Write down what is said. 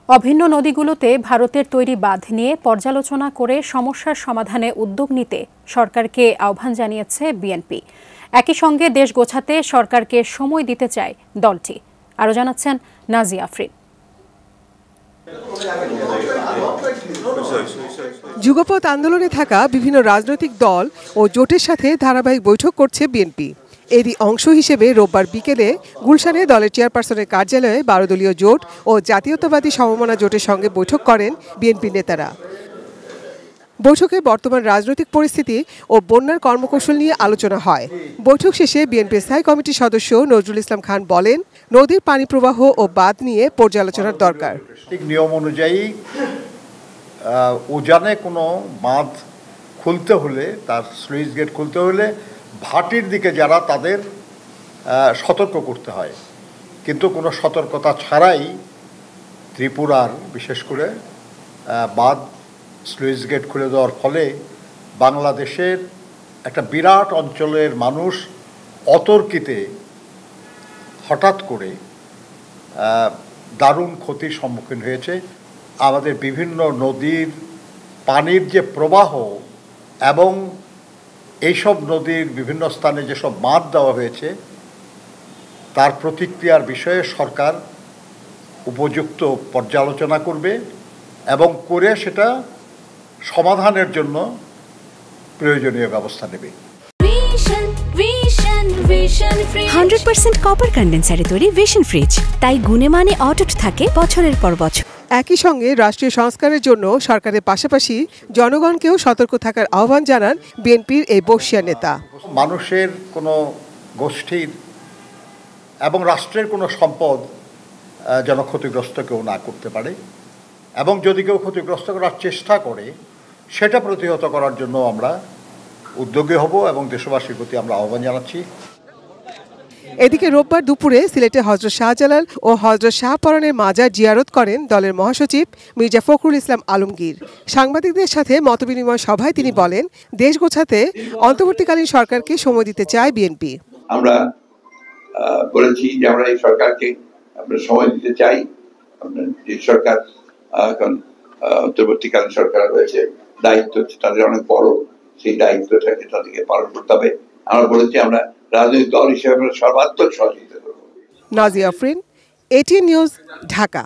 অভিন্ন নদীগুলোতে ভারতের তৈরি বাঁধ নিয়ে পর্যালোচনা করে সমস্যার সমাধানে উদ্যোগ নিতে সরকারকে আহ্বান জানিয়েছে বিএনপি। একই সঙ্গে দেশ গোছাতে সরকারকে সময় দিতে চায় দলটি। আরও জানাচ্ছেন নাজিয়া আফরিন। যুগপৎ আন্দোলনে থাকা বিভিন্ন রাজনৈতিক দল ও জোটের সাথে ধারাবাহিক বৈঠক করছে বিএনপি। এরই অংশ হিসেবে রোববার বিকেলে গুলশানে দলের চেয়ারপারসনের কার্যালয়ে 12 দলীয় জোট ও জাতীয়তাবাদী সমমনা জোটের সঙ্গে বৈঠক করেন বিএনপি নেতারা। বৈঠকে বর্তমান রাজনৈতিক পরিস্থিতি ও বন্যার কর্মকৌশল নিয়ে আলোচনা হয়। বৈঠক শেষে বিএনপির স্থায়ী কমিটির সদস্য নজরুল ইসলাম খান বলেন, নদীর পানি প্রবাহ ও বাঁধ নিয়ে পর্যালোচনার দরকার। নিয়ম অনুযায়ী উজানে কোনো বাঁধ খুলতে হলে, তার স্লুইস গেট খুলতে হলে ভাটির দিকে যারা তাদের সতর্ক করতে হয়, কিন্তু কোনো সতর্কতা ছাড়াই ত্রিপুরার বিশেষ করে বাঁধ স্লুইস গেট খুলে দেওয়ার ফলে বাংলাদেশের একটা বিরাট অঞ্চলের মানুষ অতর্কিতে হঠাৎ করে দারুণ ক্ষতির সম্মুখীন হয়েছে। আমাদের বিভিন্ন নদীর পানির যে প্রবাহ এবং এইসব নদীর বিভিন্ন স্থানে যেসব বাঁধ দেওয়া হয়েছে তার প্রতিক্রিয়ার বিষয়ে সরকার উপযুক্ত পর্যালোচনা করবে এবং করে সেটা সমাধানের জন্য প্রয়োজনীয় ব্যবস্থা নেবে। 100% কপার কন্ডেন্সারে তৈরি ভিশন ফ্রিজ, তাই গুণে মানে অটুট থাকে বছরের পর বছর। একই সঙ্গে রাষ্ট্রীয় সংস্কারের জন্য সরকারের পাশাপাশি জনগণকেও সতর্ক থাকার আহ্বান জানান বিএনপির এই বর্ষীয় নেতা। মানুষের কোনো গোষ্ঠীর এবং রাষ্ট্রের কোনো সম্পদ যেন ক্ষতিগ্রস্ত কেউ না করতে পারে, এবং যদি কেউ ক্ষতিগ্রস্ত করার চেষ্টা করে সেটা প্রতিহত করার জন্য আমরা উদ্যোগী হব এবং দেশবাসীর প্রতি আমরা আহ্বান জানাচ্ছি। এদিকে রোববার দুপুরে সিলেটে হযরত শাহজালাল ও হযরত শাহপরানের মাজার জিয়ারত করেন দলের মহাসচিব মির্জা ফখরুল ইসলাম আলমগীর। সাংবাদিকদের সাথে মতবিনিময় সভায় তিনি বলেন, দেশ গোছাতে অন্তর্বর্তীকালীন সরকারকে সময় দিতে চায় বিএনপি। আমরা বলেছি যে আমরা এই সরকারকে আমরা সময় দিতে চাই। যে সরকার এখন অন্তর্বর্তীকালীন সরকার রয়েছে, দায়িত্ব তাদের অনেক বড়, সেই দায়িত্বটাকে তাদেরকে পালন করতে হবে। আমরা বলেছি আমরা রাজনৈতিক দল হিসেবে সর্বাত্মক সহযোগিতা করব। Nazia Afrin, ATN news, Dhaka.